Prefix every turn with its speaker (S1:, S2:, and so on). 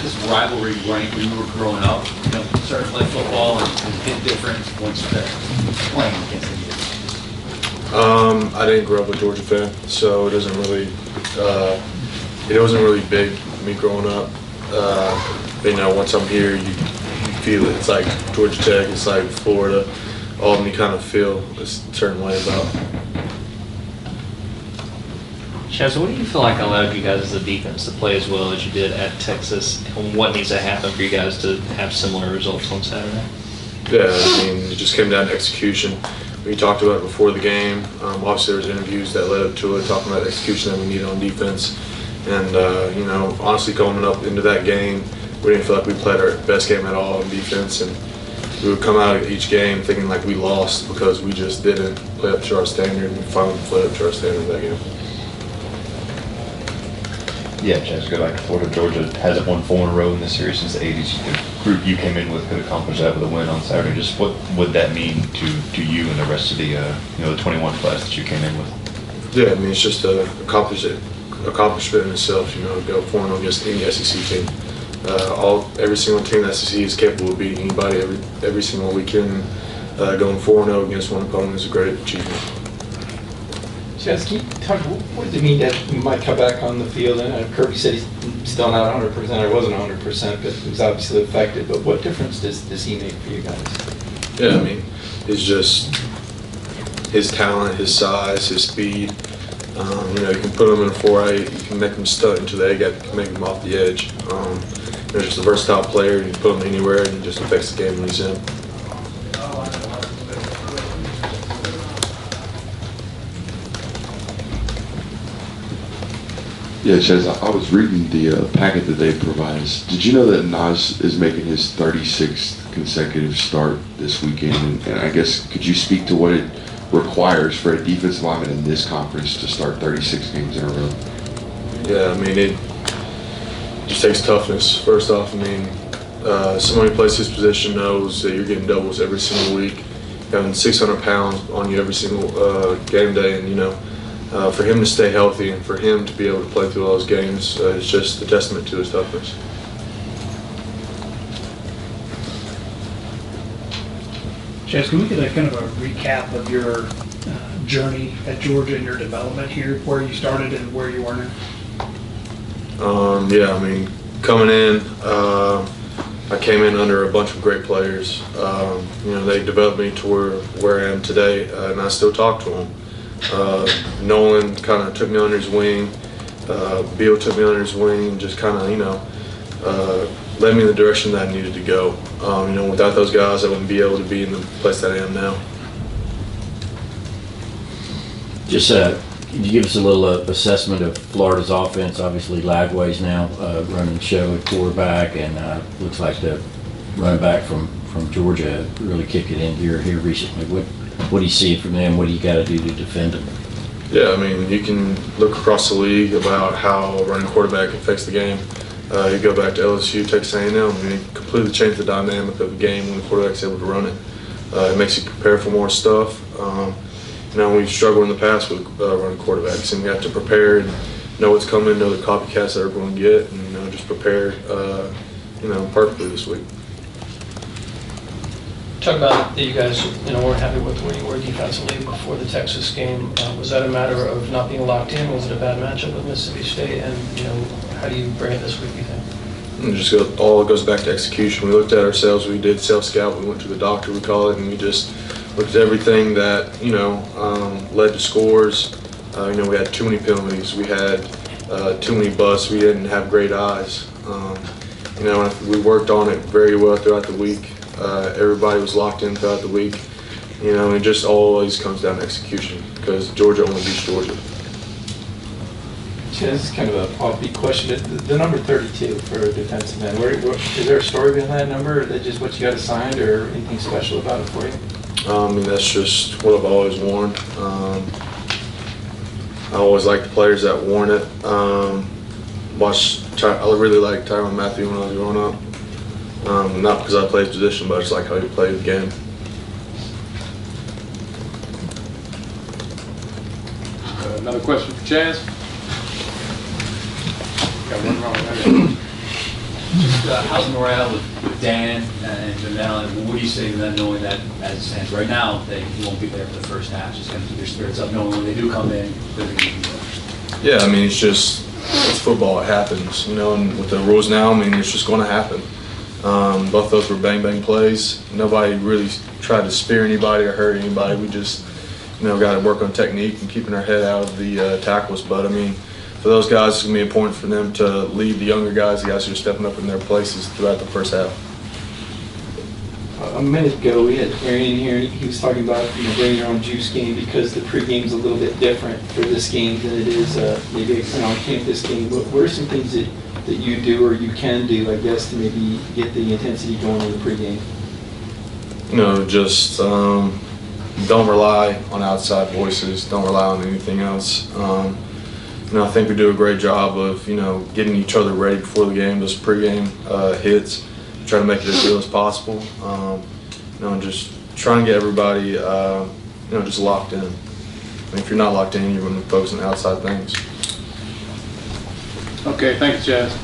S1: this rivalry rank when you were growing up? You know, starting to play football and hit different once you started playing against the kids?
S2: I didn't grow up a Georgia fan, so it wasn't really big for me growing up. But, you know, once I'm here, you feel it. It's like Georgia Tech, it's like Florida. All of them you kind of feel a certain way about.
S3: Chaz, what do you feel like allowed you guys as a defense to play as well as you did at Texas? And what needs to happen for you guys to have similar results on Saturday?
S2: Yeah, I mean, it just came down to execution. We talked about it before the game. Obviously, there was interviews that led up to it, talking about execution that we needed on defense. And, you know, honestly, coming up into that game, we didn't feel like we played our best game at all on defense. And we would come out of each game thinking like we lost because we just didn't play up to our standard. And we finally played up to our standard that game.
S4: Yeah, Chaz, go back to Florida. Georgia hasn't won 4 in a row in this series since the 80s. The group you came in with could accomplish that with a win on Saturday. Just what would that mean to you and the rest of the the 21 class that you came in with?
S2: Yeah, I mean, it's just an accomplishment in itself, you know, to go 4-0 against any SEC team. Every single team in the SEC is capable of beating anybody every single weekend. Going 4-0 against one opponent is a great achievement.
S5: Chaz, can you talk, what does it mean that you might come back on the field? And Kirby said he's still not 100%, or wasn't 100%, but he was obviously affected. But what difference does he make for you guys?
S2: Yeah, I mean, it's just his talent, his size, his speed. You know, you can put him in a 4-8, you can make him stunt until they make him off the edge. He's just a versatile player. You can put him anywhere and he just affects the game when he's in.
S6: Yeah, Chaz, I was reading the packet that they provide us. Did you know that Nas is making his 36th consecutive start this weekend? And I guess, could you speak to what it requires for a defensive lineman in this conference to start 36 games in a row?
S2: Yeah, I mean, it just takes toughness. First off, I mean, someone who plays his position knows that you're getting doubles every single week, having 600 pounds on you every single game day, and, you know, for him to stay healthy and for him to be able to play through all those games, it's just a testament to his toughness.
S7: Chaz, can we get a kind of a recap of your journey at Georgia and your development here, where you started and where you are now?
S2: Yeah, I mean, coming in, I came in under a bunch of great players. You know, they developed me to where I am today, and I still talk to them. Nolan kind of took me under his wing. Beal took me under his wing and just kind of, you know, led me in the direction that I needed to go. You know, without those guys, I wouldn't be able to be in the place that I am now.
S8: Just can you give us a little assessment of Florida's offense? Obviously, Lagway's now running the show at quarterback, and looks like the running back from Georgia really kicked it in here recently. What do you see from them? What do you got to do to defend them?
S2: Yeah, I mean, you can look across the league about how running quarterback affects the game. You go back to LSU, Texas A&M, and it completely changed the dynamic of the game when the quarterback's able to run it. It makes you prepare for more stuff. You know, we've struggled in the past with running quarterbacks, and we have to prepare and know what's coming, know the copycats that we're going to get, and, you know, just prepare, you know, perfectly this week.
S9: Talk about that you guys, you know, weren't happy with where you were defensively before the Texas game. Was that a matter of not being locked in? Was it a bad matchup with Mississippi State? And, you know, how do you bring it this week, you think?
S2: All goes back to execution. We looked at ourselves. We did self-scout. We went to the doctor, we call it, and we just looked at everything that, you know, led to scores. You know, we had too many penalties. We had too many busts. We didn't have great eyes. You know, we worked on it very well throughout the week. Everybody was locked in throughout the week. You know, it just always comes down to execution because Georgia only beats Georgia.
S5: This is kind of an offbeat question. The number 32 for a defensive end, is there a story behind that number, or is that just what you got assigned, or anything special about it for you?
S2: I mean, that's just what I've always worn. I always liked the players that worn it. I really liked Tyrann Mathieu when I was growing up. Not because I played position, but I just like how he played the game.
S1: Another question for Chaz? Got one wrong. Just how's morale with Dan and Janelle, and what do you say to them knowing that as it stands right now, they won't be there for the first half, just kind of keep their spirits up, knowing when they do come in, they're going to be there?
S2: Yeah, I mean, it's football, it happens, and with the rules now, I mean, it's just going to happen. Both those were bang plays. Nobody really tried to spear anybody or hurt anybody. We just, got to work on technique and keeping our head out of the tackles. But, I mean, for those guys, it's going to be important for them to lead the younger guys, the guys who are stepping up in their places throughout the first half.
S5: A minute ago, we had Aaron in here, and he was talking about bringing your own juice game because the pregame's a little bit different for this game than it is maybe an on-campus game. What are some things that you do or you can do, I guess, to maybe get the intensity going in the pregame?
S2: Just don't rely on outside voices. Don't rely on anything else. I think we do a great job of, getting each other ready before the game, those pregame hits. Try to make it as real as possible. And just trying to get everybody, just locked in. I mean, if you're not locked in, you're going to be focusing on outside things.
S10: Okay, thank you, Chaz.